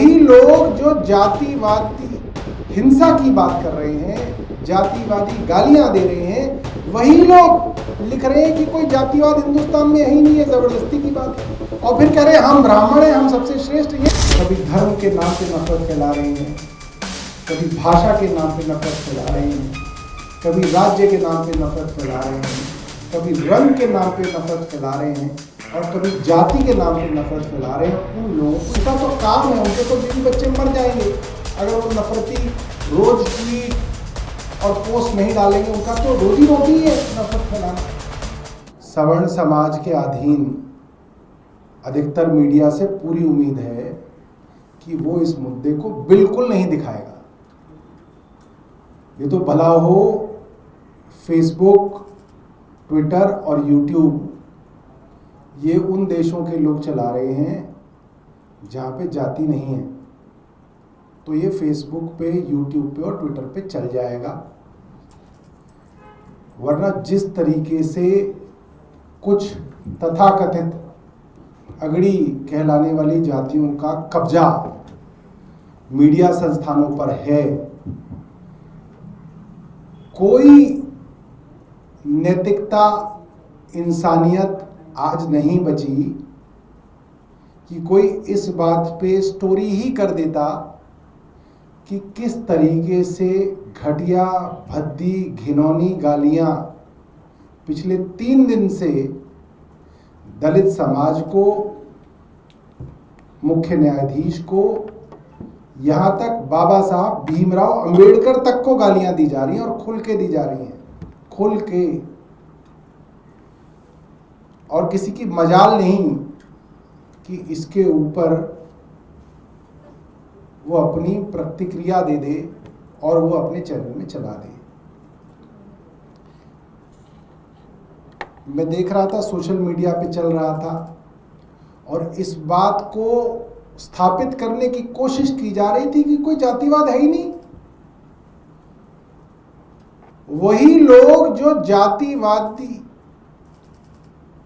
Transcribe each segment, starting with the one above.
वही लोग जो जातिवादी हिंसा की बात कर रहे हैं, जातिवादी गालियां दे रहे हैं, वही लोग लिख रहे हैं कि कोई जातिवाद हिंदुस्तान में है ही नहीं है, जबरदस्ती की बात है। और फिर कह रहे हैं हम ब्राह्मण हैं, हम सबसे श्रेष्ठ। ये कभी धर्म के नाम पे नफरत फैला रहे हैं, कभी भाषा के नाम पे नफरत फैला रहे हैं, कभी राज्य के नाम पे नफरत फैला रहे हैं, कभी रंग के नाम पे नफरत फैला रहे हैं और कभी जाति के नाम पे नफरत फैला रहे हैं। उन लोगों उनका तो काम है, उनके तो बीवी बच्चे मर जाएंगे अगर वो नफरती रोज ट्वीट और पोस्ट नहीं डालेंगे। उनका तो रोजी रोटी है नफरत फैलाना। सवर्ण समाज के अधीन अधिकतर मीडिया से पूरी उम्मीद है कि वो इस मुद्दे को बिल्कुल नहीं दिखाएगा। ये तो भला हो फेसबुक, ट्विटर और यूट्यूब, ये उन देशों के लोग चला रहे हैं जहाँ पे जाति नहीं है, तो ये फेसबुक पे, यूट्यूब पे और ट्विटर पे चल जाएगा। वरना जिस तरीके से कुछ तथाकथित अगड़ी कहलाने वाली जातियों का कब्जा मीडिया संस्थानों पर है, कोई नैतिकता, इंसानियत आज नहीं बची कि कोई इस बात पे स्टोरी ही कर देता कि किस तरीके से घटिया, भद्दी, घिनौनी गालियां पिछले 3 दिन से दलित समाज को, मुख्य न्यायाधीश को, यहाँ तक बाबा साहब भीमराव अंबेडकर तक को गालियां दी जा रही हैं और खुल के दी जा रही हैं, खुल के। और किसी की मजाल नहीं कि इसके ऊपर वो अपनी प्रतिक्रिया दे दे और वो अपने चैनल में चला दे। मैं देख रहा था, सोशल मीडिया पे चल रहा था और इस बात को स्थापित करने की कोशिश की जा रही थी कि कोई जातिवाद है ही नहीं। वही लोग जो जातिवादी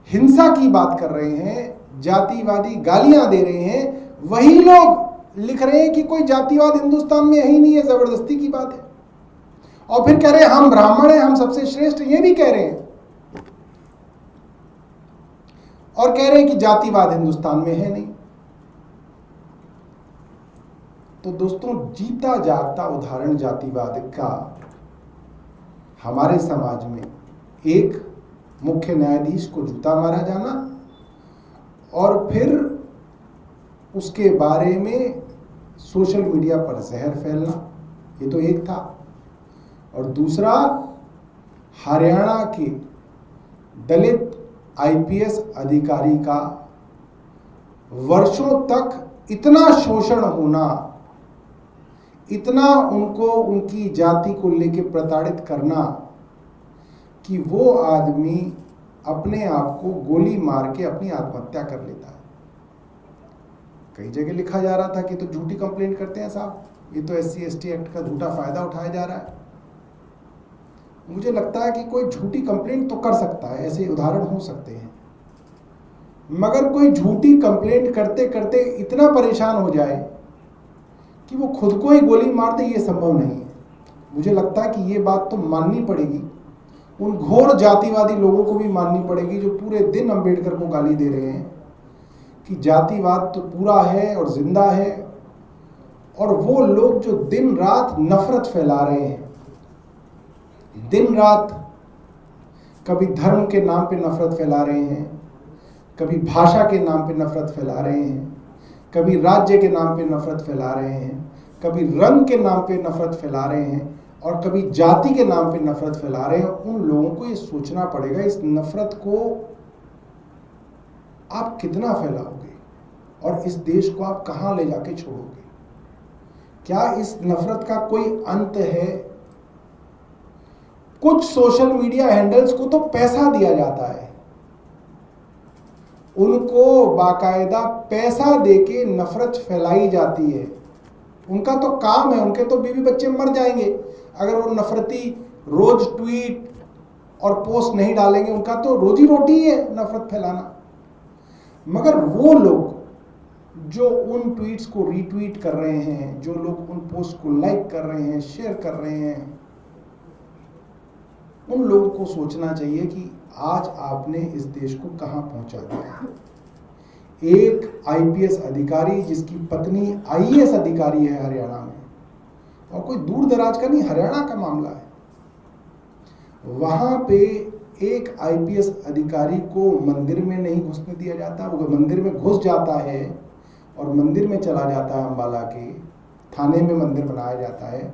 हिंसा की बात कर रहे हैं, जातिवादी गालियां दे रहे हैं, वही लोग लिख रहे हैं कि कोई जातिवाद हिंदुस्तान में है ही नहीं है, जबरदस्ती की बात है। और फिर कह रहे हैं हम ब्राह्मण हैं, हम सबसे श्रेष्ठ। ये भी कह रहे हैं और कह रहे हैं कि जातिवाद हिंदुस्तान में है नहीं। तो दोस्तों, जीता जागता उदाहरण जातिवाद का हमारे समाज में एक मुख्य न्यायाधीश को जूता मारा जाना और फिर उसके बारे में सोशल मीडिया पर जहर फैलना, ये तो एक था। और दूसरा, हरियाणा के दलित आईपीएस अधिकारी का वर्षों तक इतना शोषण होना, इतना उनको उनकी जाति को लेके प्रताड़ित करना कि वो आदमी अपने आप को गोली मार के अपनी आत्महत्या कर लेता है। कई जगह लिखा जा रहा था कि तो झूठी कंप्लेंट करते हैं साहब, ये तो SC/ST एक्ट का झूठा फायदा उठाया जा रहा है। मुझे लगता है कि कोई झूठी कंप्लेंट तो कर सकता है, ऐसे उदाहरण हो सकते हैं, मगर कोई झूठी कंप्लेंट करते करते इतना परेशान हो जाए कि वो खुद को ही गोली मार दे, ये संभव नहीं है। मुझे लगता है कि ये बात तो माननी पड़ेगी, उन घोर जातिवादी लोगों को भी माननी पड़ेगी जो पूरे दिन अंबेडकर को गाली दे रहे हैं कि जातिवाद तो पूरा है और जिंदा है। और वो लोग जो दिन रात नफरत फैला रहे हैं, दिन रात कभी धर्म के नाम पे नफरत फैला रहे हैं, कभी भाषा के नाम पे नफरत फैला रहे हैं, कभी राज्य के नाम पे नफरत फैला रहे हैं, कभी रंग के नाम पे नफरत फैला रहे हैं और कभी जाति के नाम पे नफरत फैला रहे हैं। उन लोगों को ये सोचना पड़ेगा, इस नफरत को आप कितना फैलाओगे और इस देश को आप कहां ले जाके छोड़ोगे। क्या इस नफरत का कोई अंत है? कुछ सोशल मीडिया हैंडल्स को तो पैसा दिया जाता है, उनको बाकायदा पैसा देके नफरत फैलाई जाती है। उनका तो काम है, उनके तो बीवी बच्चे मर जाएंगे अगर वो नफरती रोज ट्वीट और पोस्ट नहीं डालेंगे। उनका तो रोजी रोटी है नफरत फैलाना। मगर वो लोग जो उन ट्वीट्स को रीट्वीट कर रहे हैं, जो लोग उन पोस्ट को लाइक कर रहे हैं, शेयर कर रहे हैं, उन लोगों को सोचना चाहिए कि आज आपने इस देश को कहां पहुंचा दिया। एक आईपीएस अधिकारी जिसकी पत्नी आईएएस अधिकारी है हरियाणा में, और कोई दूर दराज का नहीं, हरियाणा का मामला है, वहां पे एक आईपीएस अधिकारी को मंदिर में नहीं घुसने दिया जाता। वो मंदिर में घुस जाता है और मंदिर में चला जाता है, अम्बाला के थाने में मंदिर बनाया जाता है,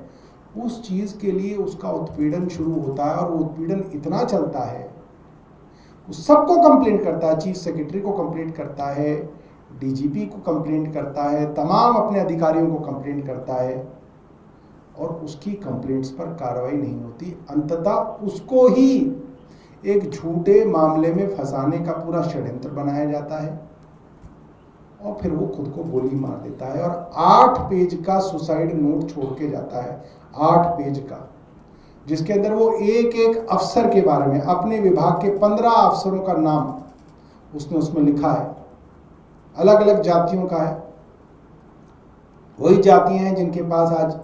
उस चीज़ के लिए उसका उत्पीड़न शुरू होता है। और वो उत्पीड़न इतना चलता है, वो सबको कंप्लेंट करता है, चीफ सेक्रेटरी को कंप्लेंट करता है, डीजीपी को कंप्लेंट करता है, तमाम अपने अधिकारियों को कंप्लेंट करता है, और उसकी कंप्लेंट्स पर कार्रवाई नहीं होती। अंततः उसको ही एक झूठे मामले में फंसाने का पूरा षड्यंत्र बनाया जाता है, और फिर वो खुद को गोली मार देता है। और 8 पेज का सुसाइड नोट छोड़ के जाता है, 8 पेज का, जिसके अंदर वो एक एक अफसर के बारे में, अपने विभाग के 15 अफसरों का नाम उसने उसमें लिखा है, अलग अलग जातियों का है। वही जातियां हैं जिनके पास आज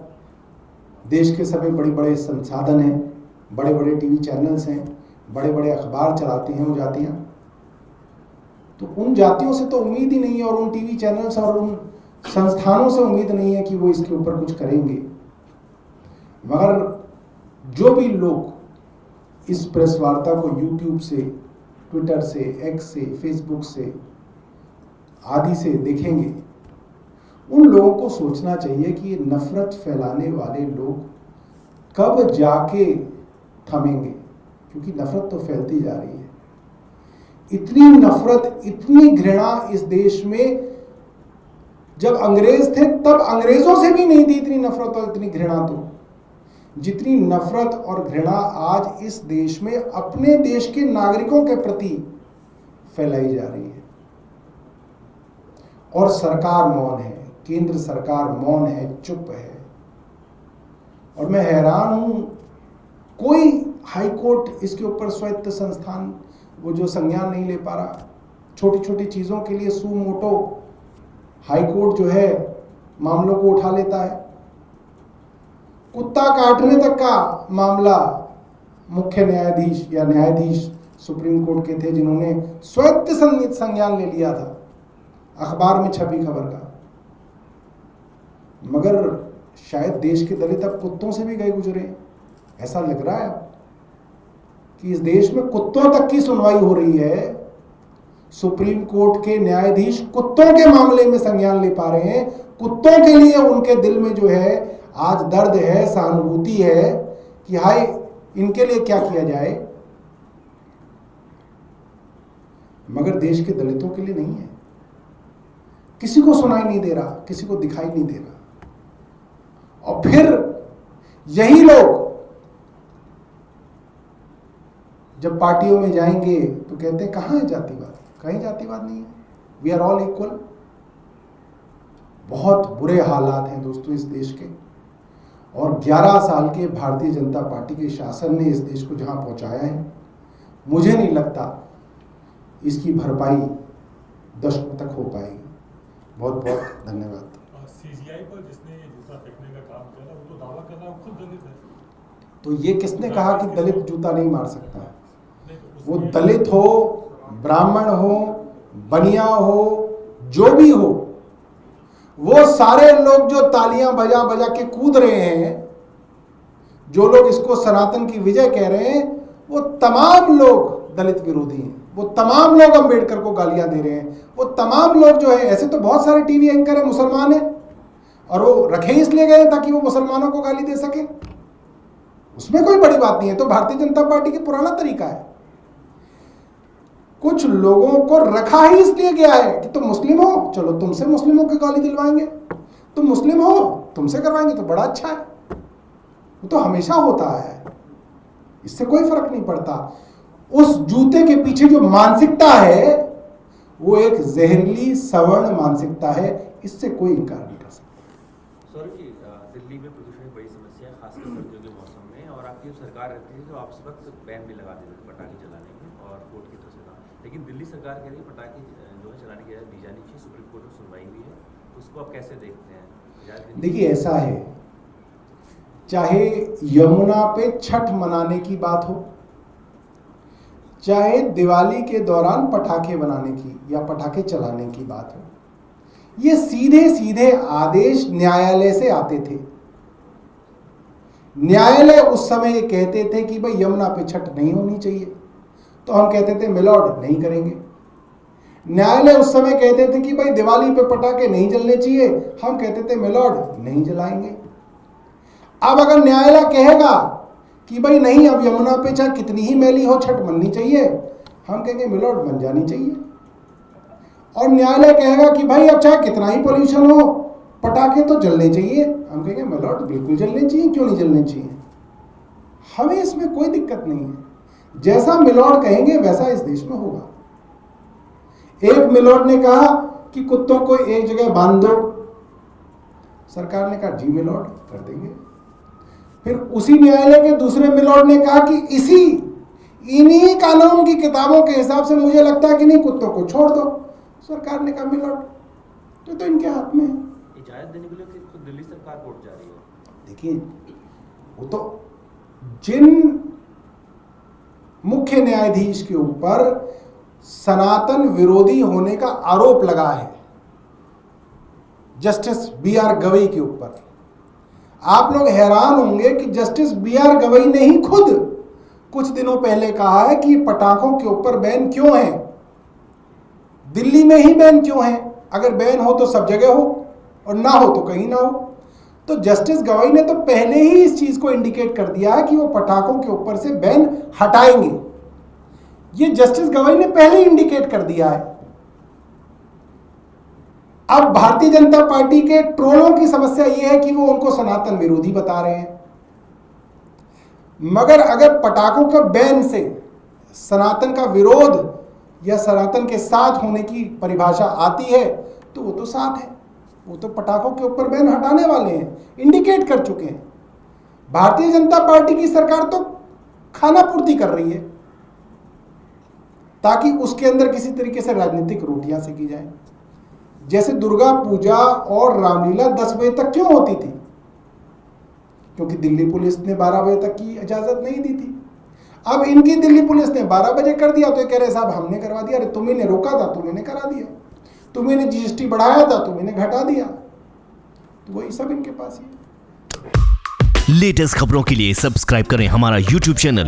देश के सभी बड़े बड़े संसाधन हैं, बड़े बड़े टीवी चैनल्स हैं, बड़े बड़े अखबार चलाती हैं वो जातियां। तो उन जातियों से तो उम्मीद ही नहीं है, और उन टीवी चैनल्स और उन संस्थानों से उम्मीद नहीं है कि वो इसके ऊपर कुछ करेंगे। मगर जो भी लोग इस प्रेस वार्ता को यूट्यूब से, ट्विटर से, एक्स से, फेसबुक से आदि से देखेंगे, उन लोगों को सोचना चाहिए कि ये नफरत फैलाने वाले लोग कब जाके थमेंगे, क्योंकि नफरत तो फैलती जा रही है। इतनी नफरत, इतनी घृणा इस देश में, जब अंग्रेज थे तब अंग्रेजों से भी नहीं थी इतनी नफरत और इतनी घृणा। तो जितनी नफरत और घृणा आज इस देश में अपने देश के नागरिकों के प्रति फैलाई जा रही है, और सरकार मौन है, केंद्र सरकार मौन है, चुप है। और मैं हैरान हूं, कोई हाई कोर्ट इसके ऊपर स्वायत्त संस्थान वो जो संज्ञान नहीं ले पा रहा। छोटी छोटी चीज़ों के लिए सू मोटो हाई कोर्ट जो है मामलों को उठा लेता है। कुत्ता काटने तक का मामला मुख्य न्यायाधीश या न्यायाधीश सुप्रीम कोर्ट के थे जिन्होंने स्वायत्त संज्ञान ले लिया था, अखबार में छपी खबर का। मगर शायद देश के दलित अब कुत्तों से भी गए गुजरे, ऐसा लग रहा है कि इस देश में कुत्तों तक की सुनवाई हो रही है। सुप्रीम कोर्ट के न्यायाधीश कुत्तों के मामले में संज्ञान ले पा रहे हैं। कुत्तों के लिए उनके दिल में जो है आज दर्द है, सहानुभूति है कि हाय इनके लिए क्या किया जाए, मगर देश के दलितों के लिए नहीं है। किसी को सुनाई नहीं दे रहा, किसी को दिखाई नहीं दे रहा। और फिर यही लोग जब पार्टियों में जाएंगे तो कहते हैं कहाँ है जातिवाद, कहीं जातिवाद नहीं है, वी आर ऑल इक्वल। बहुत बुरे हालात हैं दोस्तों इस देश के, और 11 साल के भारतीय जनता पार्टी के शासन ने इस देश को जहां पहुंचाया है, मुझे नहीं लगता इसकी भरपाई दशकों तक हो पाएगी। बहुत बहुत धन्यवाद। सीजीआई पर जिसने जूता फेंकने का काम किया वो तो दावा कर रहा है खुद दलित है, तो ये किसने कहा कि दलित जूता नहीं मार सकता? वो दलित हो, ब्राह्मण हो, बनिया हो, जो भी हो, वो सारे लोग जो तालियां बजा बजा के कूद रहे हैं, जो लोग इसको सनातन की विजय कह रहे हैं, वो तमाम लोग दलित विरोधी हैं। वो तमाम लोग अंबेडकर को गालियां दे रहे हैं। वो तमाम लोग जो है, ऐसे तो बहुत सारे टीवी एंकर हैं मुसलमान हैं, और वो रखे इसलिए गए ताकि वो मुसलमानों को गाली दे सके, उसमें कोई बड़ी बात नहीं है। तो भारतीय जनता पार्टी की पुराना तरीका है। कुछ लोगों को रखा ही इसलिए गया है कि तुम मुस्लिम हो, चलो तुमसे मुस्लिमों की गाली दिलवाएंगे, तुम मुस्लिम हो तुमसे करवाएंगे, तो बड़ा अच्छा है। वो तो हमेशा होता है, इससे कोई फर्क नहीं पड़ता। उस जूते के पीछे जो मानसिकता है वो एक जहरीली सवर्ण मानसिकता है, इससे कोई इनकार नहीं कर सकता। सर जी, दिल्ली में प्रदूषण एक बड़ी समस्या है, खासकर सर्दियों के मौसम में, और आपकी सरकार रहती है तो आप इस वक्त बैन भी लगा देते थे पटाखे जलाने में और कोर्ट की तरफ से था, लेकिन दिल्ली सरकार कह रही है पटाखे जो है चलाने की इजाजत दी जानी चाहिए, सुप्रीम कोर्ट में सुनवाई हुई है, तो उसको आप कैसे देखते हैं? इजाजत देनी देखिए ऐसा है, चाहे यमुना पे छठ मनाने की बात हो, चाहे दिवाली के दौरान पटाखे बनाने की या पटाखे चलाने की बात हो, ये सीधे सीधे आदेश न्यायालय से आते थे। न्यायालय उस समय ये कहते थे कि भाई यमुना पे छठ नहीं होनी चाहिए, तो हम कहते थे मिलॉर्ड नहीं करेंगे। न्यायालय उस समय कहते थे कि भाई दिवाली पे पटाखे नहीं जलने चाहिए, हम कहते थे मिलॉर्ड नहीं जलाएंगे। अब अगर न्यायालय कहेगा कि भाई नहीं, अब यमुना पे चाहे कितनी ही मैली हो छठ मननी चाहिए, हम कहेंगे मिलॉर्ड बन जानी चाहिए। और न्यायालय कहेगा कि भाई अब चाहे कितना ही पोल्यूशन हो पटाखे तो जलने चाहिए, हम कहेंगे मिलॉर्ड बिल्कुल जलने चाहिए, क्यों नहीं जलने चाहिए। हमें इसमें कोई दिक्कत नहीं है, जैसा मिलॉर्ड कहेंगे वैसा इस देश में होगा। एक मिलॉर्ड ने कहा कि कुत्तों को एक जगह बांध दो, सरकार ने कहा जी मिलॉर्ड कर देंगे। फिर उसी न्यायालय के दूसरे मिलॉर्ड ने कहा कि इन्हीं कानून की किताबों के हिसाब से मुझे लगता है कि नहीं, कुत्तों को छोड़ दो। सरकार ने कहा मिलॉर्ड तो इनके हाथ में है। इजाजत देने के लिए फिर खुद दिल्ली सरकार कोर्ट जा रही है। देखिए वो तो जिन मुख्य न्यायाधीश के ऊपर सनातन विरोधी होने का आरोप लगा है, जस्टिस बी.आर. गवई के ऊपर, आप लोग हैरान होंगे कि जस्टिस बी.आर. गवई ने ही खुद कुछ दिनों पहले कहा है कि पटाखों के ऊपर बैन क्यों है, दिल्ली में ही बैन क्यों है, अगर बैन हो तो सब जगह हो और ना हो तो कहीं ना हो। तो जस्टिस गवई ने तो पहले ही इस चीज को इंडिकेट कर दिया है कि वो पटाखों के ऊपर से बैन हटाएंगे। ये जस्टिस गवई ने पहले ही इंडिकेट कर दिया है। अब भारतीय जनता पार्टी के ट्रोलों की समस्या यह है कि वो उनको सनातन विरोधी बता रहे हैं, मगर अगर पटाखों का बैन से सनातन का विरोध या सनातन के साथ होने की परिभाषा आती है तो वो तो साथ है, वो तो पटाखों के ऊपर बैन हटाने वाले हैं, इंडिकेट कर चुके हैं। भारतीय जनता पार्टी की सरकार तो खाना पूर्ति कर रही है ताकि उसके अंदर किसी तरीके से राजनीतिक रोटियां सेकी जाएं। जैसे दुर्गा पूजा और रामलीला 10 बजे तक क्यों होती थी? क्योंकि दिल्ली पुलिस ने 12 बजे तक की इजाजत नहीं दी थी। अब इनकी दिल्ली पुलिस ने 12 बजे कर दिया तो ये कह रहे साहब हमने करवा दिया। अरे तुम्ही ने रोका था, तुम्ही ने करा दिया, तुम्ही ने जीएसटी बढ़ाया था, तुम्ही ने घटा दिया, तो वही सब इनके पास ही है। लेटेस्ट खबरों के लिए सब्सक्राइब करें हमारा YouTube चैनल